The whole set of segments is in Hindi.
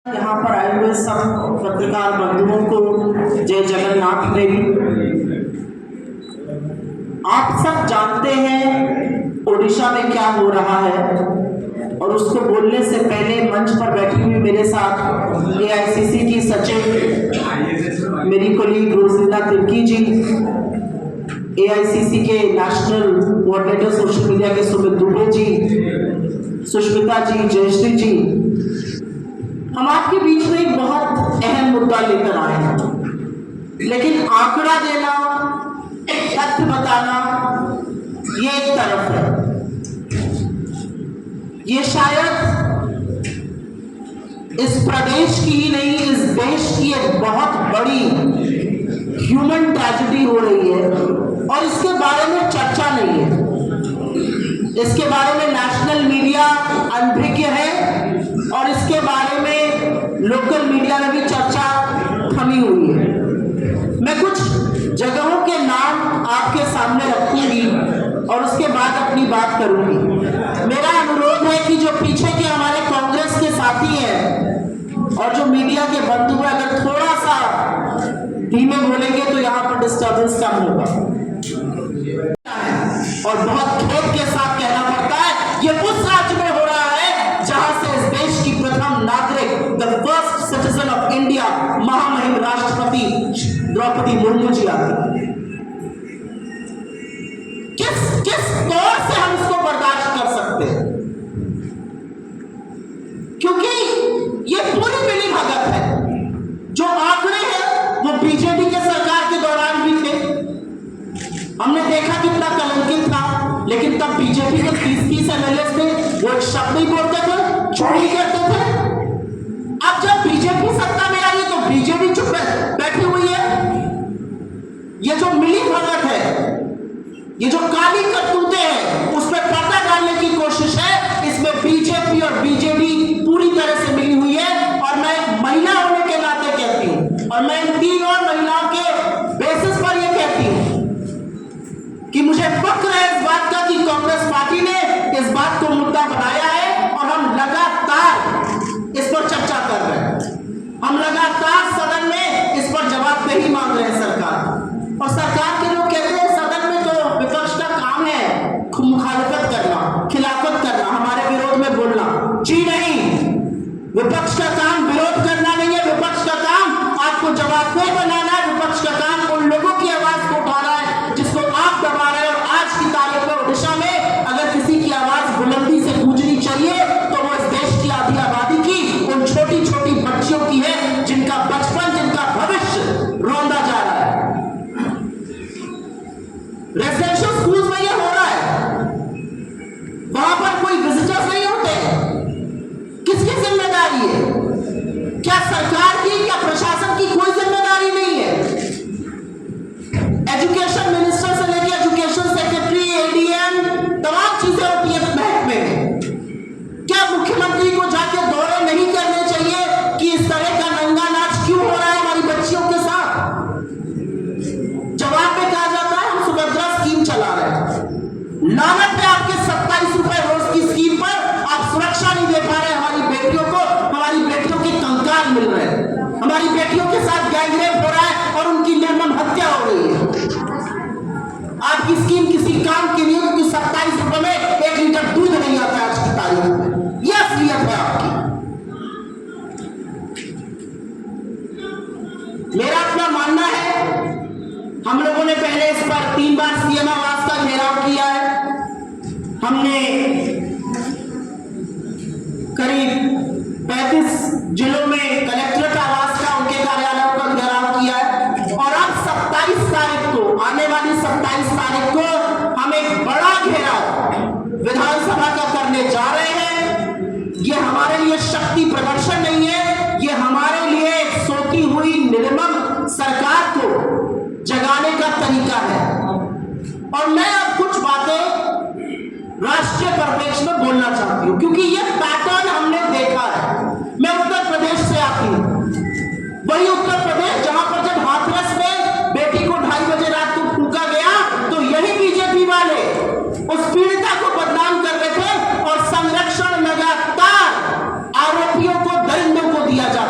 यहाँ पर आए हुए सब पत्रकार बंधुओं को जय जगन्नाथ देवी। आप सब जानते हैं ओडिशा में क्या हो रहा है, और उसको बोलने से पहले मंच पर बैठी हुई मेरे साथ एआईसीसी की सचिव मेरी कोलीग रोजिंदा तिर्की जी, एआईसीसी के नेशनल कोऑर्डिनेटर सोशल मीडिया के सुमित दुबे जी, सुष्मिता जी, जयश्री जी, हम आपके बीच में एक बहुत अहम मुद्दा लेकर आए हैं। लेकिन आंकड़ा देना, तथ्य बताना ये एक तरफ है। ये शायद इस प्रदेश की ही नहीं, इस देश की एक बहुत बड़ी ह्यूमन ट्रेजेडी हो रही है, और इसके बारे में चर्चा नहीं है। इसके बारे में नेशनल मीडिया अनभिज्ञ है, और इसके बारे में लोकल मीडिया में भी चर्चा थमी हुई है। मैं कुछ जगहों के नाम आपके सामने रखूंगी और उसके बाद अपनी बात करूंगी। मेरा अनुरोध है कि जो पीछे के हमारे कांग्रेस के साथी हैं और जो मीडिया के बंधु हैं, अगर थोड़ा सा धीमे बोलेंगे तो यहाँ पर डिस्टर्बेंस कम होगा। और बहुत खेद के साथ कहना पड़ता है, ये उस राज्य में हो रहा है जहां से इस देश की प्रथम नागरिक, the first citizen of India, महामहिम राष्ट्रपति द्रौपदी मुर्मू जी आती। किस तौर से हम इसको बर्दाश्त कर सकते हैं? क्योंकि ये पूरी मिली भगत है। जो आंकड़े हैं वो बीजेपी के सरकार के दौरान भी थे, हमने देखा कितना कलंकित था, लेकिन तब बीजेपी के 30-30 एमएलए थे, वो एक शब्द नहीं बोलते थे, चोरी करते थे। अब जब बीजेपी सत्ता में आई है तो बीजेपी चुप बैठी हुई है। ये जो मिली भगत है, ये जो काली करतूतें हैं, उस पर पर्दा डालने की कोशिश है। इसमें बीजेपी और बीजेडी पूरी तरह से मिली हुई है। और मैं एक महिला होने के नाते कहती हूं, और मैं इन 3 और महिलाओं के बेसिस पर यह कहती हूं कि मुझे फक्र है इस बात का कि कांग्रेस पार्टी ने इस बात को मुद्दा बनाया है, और हम लगातार इस पर चर्चा कर रहे हैं। हम लगातार सदन में इस पर जवाबदेही मांग रहे हैं सरकार। और सरकार के लोग कहते हैं सदन में तो विपक्ष का काम है मुखालफत करना, खिलाफत करना, हमारे विरोध में बोलना। जी नहीं, विपक्ष का काम विरोध करना नहीं है। विपक्ष का काम आपको जवाबदेह बनाना है। विपक्ष का काम उन लोगों की आवाज को उठाना है जिसको आप दबा रहे हैं। और आज की तारीख में ओडिशा में अगर किसी की आवाज बुलंदी से गूंजनी चाहिए तो वो इस देश की आधी आबादी की, उन छोटी छोटी बच्चियों की है जिनका बचपन, जिनका भविष्य रौंदा जा रहा है। रेजिडेंशियल स्कूल्स में ये हो रहा है, वहां पर कोई विजिटर्स नहीं होते। किसकी जिम्मेदारी है? क्या सरकार की, क्या प्रशासन की कोई जिम्मेदारी नहीं है? एजुकेशन मिनिस्टर से लेकर एजुकेशन सेक्रेटरी, एडीएम, तमाम चीजें होती है महकमे में। क्या मुख्यमंत्री को जाके दौरे नहीं करने चाहिए कि इस तरह का नंगा नाच क्यों हो रहा है हमारी बच्चियों के साथ? जवाब में कहा जाता है हम सुभद्रा स्कीम चला रहे हैं। लानत है आपके 27 रुपए रोज की स्कीम पर। आप सुरक्षा नहीं दे पा रहे हमारी बेटियों को। हमारी बेटियों के कंकाल मिल रहे हैं, हमारी बेटियों के साथ गैंगरेप हो रहा है और उनकी निर्मम हत्या हो रही है। आपकी स्कीम किसी काम की नहीं है, क्योंकि 27 रुपए में 1 लीटर दूध नहीं आता आज की तारीख में। यह असलियत है आपकी। मेरा अपना मानना है, हम लोगों ने पहले इस पर 3 बार सीएम आवास का घेराव किया है। हमने करीब 35 जिलों में कलेक्ट्रेट आवास का, उनके कार्यालयों का घेराव किया है। और अब 27 तारीख को, आने वाली 27 तारीख को हम एक बड़ा घेराव विधानसभा का करने जा रहे हैं। ये हमारे लिए शक्ति प्रदर्शन नहीं है, ये हमारे लिए एक सोती हुई निर्मम सरकार को जगाने का तरीका है। और मैं अब कुछ बातें राष्ट्रीय परिप्रेक्ष्य में बोलना चाहती हूं, क्योंकि यह पैटर्न हमने देखा है। मैं उत्तर प्रदेश से आती हूं, वही उत्तर प्रदेश जहां पर जब हाथरस में बेटी को 2:30 बजे रात को फूंका गया तो यही बीजेपी वाले उस पीड़िता को बदनाम कर रहे थे, और संरक्षण लगातार आरोपियों को, दरिंदों को दिया जा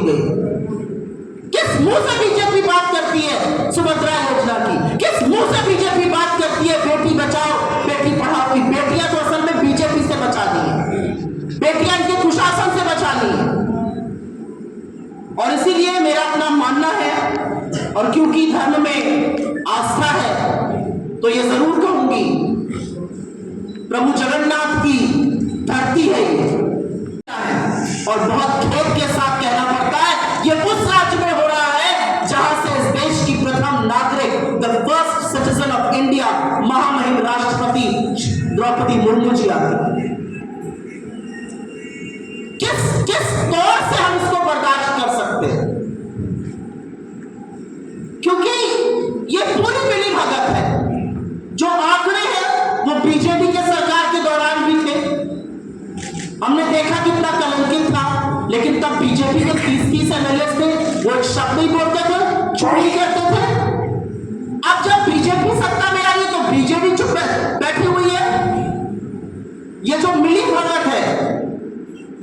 गई। किस मुंह से बीजेपी बात करती है सुभद्रा योजना की? किस मुंह से बीजेपी बात करती है बेटी बचाओ बेटी पढ़ाओ की? बेटियां तो असल में बीजेपी से बचानी है, बेटियां इनके कुशासन से बचानी है। और इसीलिए मेरा अपना मानना है, और क्योंकि धर्म में आस्था है तो ये जरूर कहूंगी, प्रभु जगन्नाथ की धरती है ये, और बहुत खेद के साथ कहना पड़ता है ये उस राज्य में हो रहा है जहां से इस देश की प्रथम नागरिक, the first citizen of India, महामहिम राष्ट्रपति द्रौपदी मुर्मू जी आती। किस तौर से हम इसको बर्दाश्त कर सकते हैं? क्योंकि ये पूरी मिली भगत है। जो आंकड़े हैं वो बीजेपी के सरकार के दौरान भी थे, हमने देखा कितना कलंकित था, लेकिन तब बीजेपी के 30-30 एमएलए थे, वो एक शब्द नहीं बोलते थे, चोरी करते थे। अब जब बीजेपी सत्ता में आई है तो बीजेपी चुप बैठी हुई है। ये जो मिली भगत है,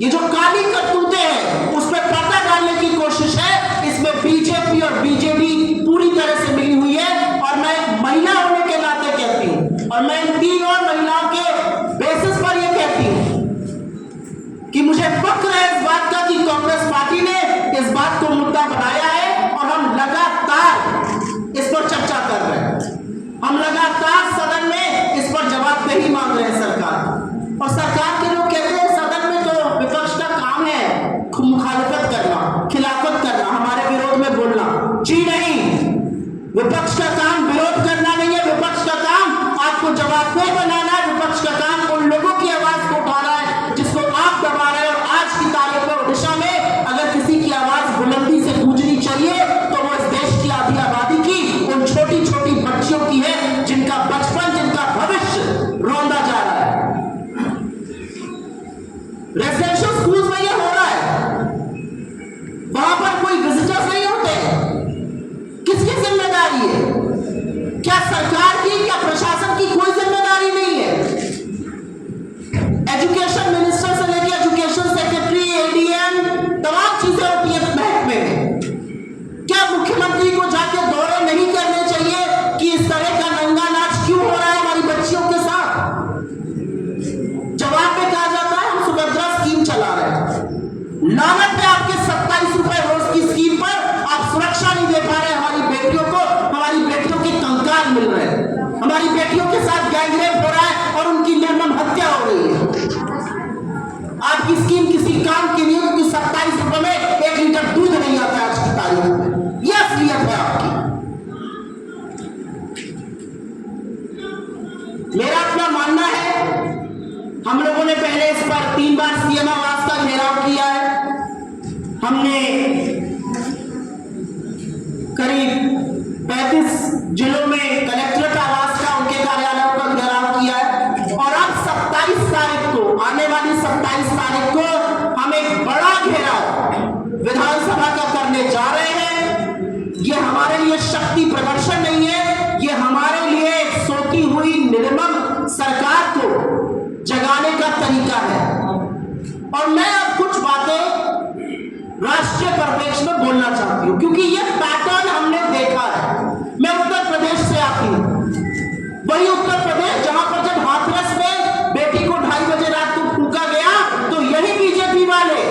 ये जो काली करतूतें हैं, उसमें पर्दा डालने की कोशिश है। इसमें बीजेपी और बीजेडी पूरी तरह से मिली हुई है। और मैं एक महिला होने के नाते कहती हूं, और मैं इन 3 और महिलाओं के बेसिस पर यह कहती हूं कि मुझे फक्र है इस बात का कि कांग्रेस पार्टी ने इस बात को मुद्दा बनाया है, और हम लगातार इस पर चर्चा कर रहे हैं। हम लगातार सदन में इस पर जवाबदेही मांग रहे हैं सरकार। और सरकार के लोग कहते हैं सदन में तो विपक्ष का काम है मुखालफत करना, खिलाफत करना, हमारे विरोध में बोलना। जी नहीं, विपक्ष का काम विरोध करना नहीं है। विपक्ष का काम आपको जवाबदेह बनाना है। विपक्ष का काम उन लोगों की आवाज को उठाना है जिसको आप दबा रहे हैं। और आज की तारीख में ओडिशा में अगर किसी की आवाज बुलंदी से गूंजनी चाहिए तो वो इस देश की आधी आबादी की, उन छोटी छोटी बच्चियों की है जिनका बचपन, जिनका भविष्य रौंदा जा रहा है। रेजिडेंशियल स्कूल्स में यह हो रहा है, वहां पर कोई विजिटर्स नहीं होते। किसकी जिम्मेदारी है? क्या सरकार की, क्या प्रशासन की कोई जिम्मेदारी नहीं है? एजुकेशन मिनिस्टर से लेकर एजुकेशन सेक्रेटरी, एडीएम, तमाम चीजें होती है महकमे में। क्या मुख्यमंत्री को जाके दौरे नहीं करने चाहिए कि इस तरह का नंगा नाच क्यों हो रहा है हमारी बच्चियों के साथ? जवाब में कहा जाता है हम सुभद्रा स्कीम चला रहे हैं। लानत है आपके 27 रुपए रोज की स्कीम पर। आप सुरक्षा नहीं दे पा रहे हमारी बेटियों को। हमारी बेटियों के कंकाल मिल रहे हैं, हमारी बेटियों के साथ गैंगरेप हो रहा है और उनकी निर्मम हत्या हो रही है। आपकी स्कीम किसी काम की नहीं है, क्योंकि 27 रुपए में 1 लीटर दूध नहीं आता आज की तारीख में। यह असलियत है आपकी। मेरा अपना मानना है, हम लोगों ने पहले इस पर 3 बार सीएम आवास का घेराव किया है। हमने करीब 35 जिलों में कलेक्ट्रेट आवास का, उनके कार्यालयों का घेराव किया है। और अब 27 तारीख को, आने वाली 27 तारीख को हम एक बड़ा घेराव विधानसभा का करने जा रहे हैं। यह हमारे लिए शक्ति प्रदर्शन नहीं है, यह हमारे लिए एक सोती हुई निर्मम सरकार को जगाने का तरीका है। और मैं अब कुछ बातें राष्ट्रीय परिप्रेक्ष्य में बोलना चाहती हूं, क्योंकि यह पैटर्न हमने देखा है। मैं उत्तर प्रदेश से आती हूं, वही उत्तर प्रदेश जहां पर जब हाथरस में बेटी को 2:30 बजे रात को फूंका गया तो यही बीजेपी वाले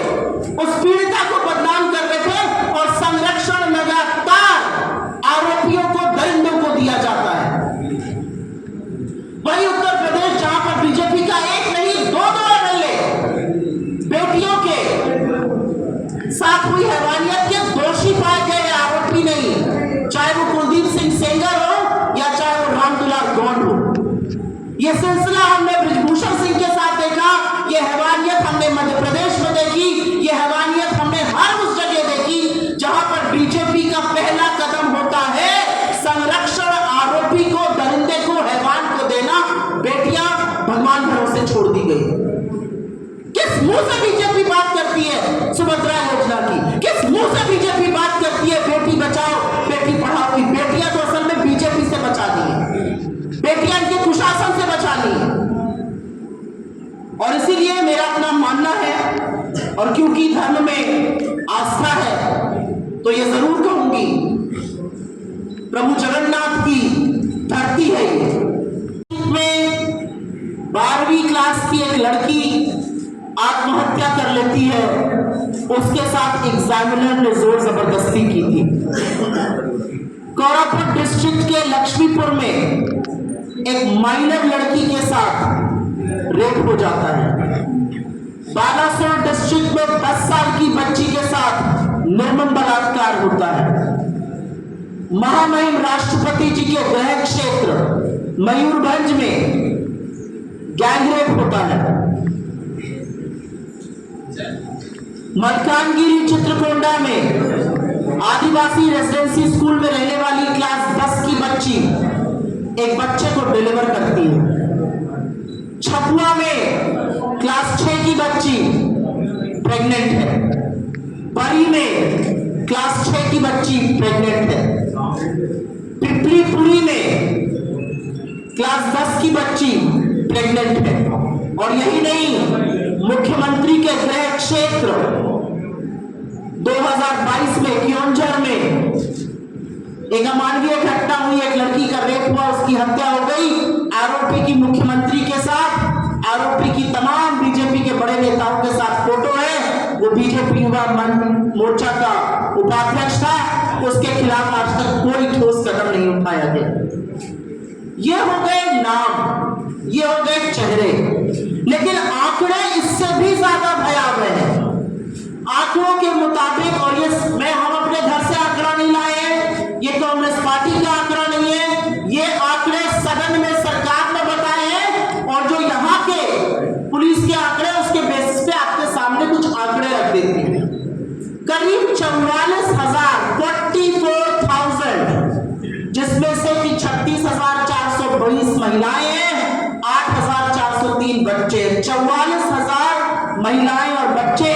उस पीड़िता को बदनाम कर रहे थे, और संरक्षण लगातार आरोपियों को, दरिंदों को दिया जाता है। वही उत्तर प्रदेश जहां पर बीजेपी का एक नहीं 2 एमएलए बेटियों के साथ हुई हैवानियत के दोषी पाए गए, आरोपी नहीं, चाहे वो कुलदीप सिंह सेंगर हो या चाहे वो रामदुलार गौंड हो। यह सिलसिला हमने बृजभूषण सिंह के साथ देखा, यह हैवानियत हमने मध्य प्रदेश में देखी, यह हैवानियत हमने हर उस जगह देखी जहां पर बीजेपी का पहला कदम होता है संरक्षण, आरोपी को, दरिंदे को, हैवान को देना। बेटियां भगवान भरोसे छोड़ दी गई। किस मुंह से बीजेपी बात करती है सुभद्रा योजना की? किस मुंह से बीजेपी बात करती है बेटी बचाओ बेटी पढ़ाओ की? बेटियां तो असल में बीजेपी से बचानी है, बेटियां इनके कुशासन से बचानी है। और इसीलिए मेरा अपना मानना है, और क्योंकि धर्म में आस्था है तो ये जरूर कहूंगी, प्रभु जगन्नाथ की धरती है ये। में 12वीं क्लास की एक लड़की आत्महत्या कर लेती है, उसके साथ एग्जामिनर ने जोर जबरदस्ती की थी। कोरापुट डिस्ट्रिक्ट के लक्ष्मीपुर में एक माइनर लड़की के साथ रेप हो जाता है। बालासोर डिस्ट्रिक्ट में 10 साल की बच्ची के साथ निर्मम बलात्कार होता है। महामहिम राष्ट्रपति जी के गृह क्षेत्र मयूरभंज में गैंगरेप होता है। मलकानगिरी चित्रकोंडा में आदिवासी रेजिडेंसी स्कूल में रहने वाली क्लास 10 की बच्ची एक बच्चे को डिलीवर करती है। छपुआ में क्लास 6 की बच्ची प्रेग्नेंट है। बरी में क्लास 6 की बच्ची प्रेग्नेंट है। पिपलीपुरी में क्लास 10 की बच्ची प्रेग्नेंट है। और यही नहीं, मुख्यमंत्री के गृह क्षेत्र 2022 में क्योंझर में एक अमानवीय घटना हुई, एक लड़की का रेप हुआ, उसकी हत्या हो गई। आरोपी की मुख्यमंत्री के साथ, आरोपी की तमाम बीजेपी के बड़े नेताओं के साथ फोटो है। वो बीजेपी युवा मोर्चा का उपाध्यक्ष था, उसके खिलाफ आज तक कोई ठोस कदम नहीं उठाया गया। ये हो गए नाम, ये हो गए चेहरे, लेकिन आंकड़े इससे भी ज्यादा भयावह हैं। आंकड़ों के मुताबिक, और ये हम अपने घर से आंकड़ा नहीं लाए, ये कांग्रेस पार्टी का आंकड़ा नहीं है, ये आंकड़े सदन में सरकार ने बताए हैं, और जो यहाँ के पुलिस के आंकड़े उसके बेसिस पे आपके सामने कुछ आंकड़े रख देते हैं। करीब 44,000 जिसमें से कि 36,420 महिलाएं हैं, 8,403 बच्चे। 44,000 महिलाएं और बच्चे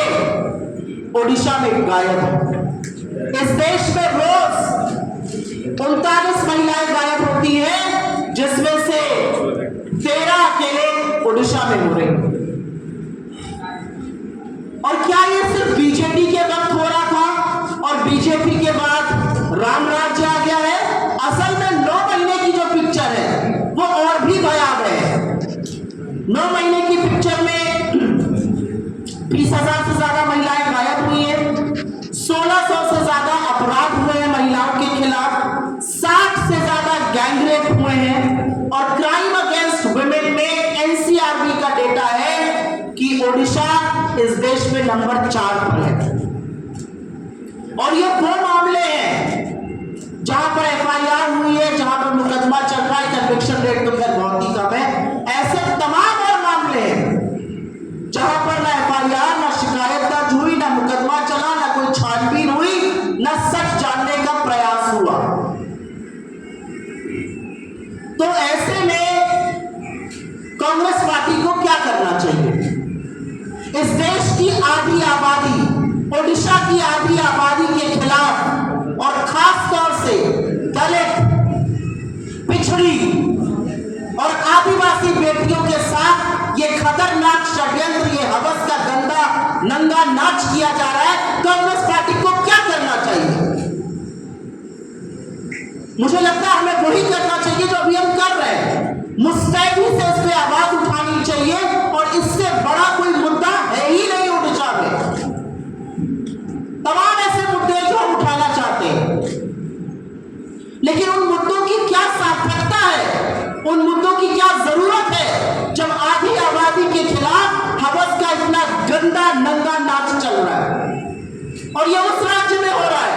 ओडिशा में गायब हैं। इस देश में रोज 39 महिलाएं गायब होती हैं, जिसमें से 13 अकेले ओडिशा में हो रही हैं। और क्या ये सिर्फ बीजेपी के वक्त हो रहा था और बीजेपी के बाद राम राज्य आ गया है? असल में 9 महीने की जो पिक्चर है वो और भी भयावह है। 9 महीने की पिक्चर में 20,000 से ज्यादा महिलाएं गायब हुई हैं, 1600 से ज्यादा अपराध हुए हैं महिलाओं के खिलाफ, 60 से ज्यादा गैंगरेप हुए हैं, और क्राइम अगेंस्ट वुमेन में एनसीआरबी का डेटा है कि ओडिशा इस देश में नंबर 4 पर है। और ये वो मामले हैं जहां पर एफआईआर हुई है, जहां पर मुकदमा चल रहा है, कन्विक्शन रेट तो खैर बहुत ही कम है। ऐसे तमाम और मामले हैं जहां पर ना एफआईआर, ना शिकायत दर्ज हुई, ना मुकदमा चला, ना कोई छानबीन हुई, ना सच जानने का प्रयास हुआ। तो ऐसे में कांग्रेस पार्टी को क्या करना चाहिए? इस देश की आधी आबादी, ओडिशा की आधी आबादी के खिलाफ, और खास तौर से दलित, पिछड़ी और आदिवासी बेटियों के साथ ये खतरनाक षड्यंत्र, ये हवस का गंदा नंगा नाच किया जा रहा है। कांग्रेस पार्टी को क्या करना चाहिए? मुझे लगता है हमें वही करना चाहिए जो अभी हम कर रहे हैं। मुस्तैदी से इस पे आवाज उठानी चाहिए, और इससे बड़ा कोई मुद्दा है ही नहीं ओडिशा में। तमाम ऐसे मुद्दे जो हम उठाना चाहते हैं, लेकिन उन मुद्दों की क्या सार्थकता है, उन मुद्दों की क्या जरूरत है, जब आधी आबादी के खिलाफ हवस का इतना गंदा नंगा नाच चल रहा है। और यह उस राज्य में हो रहा है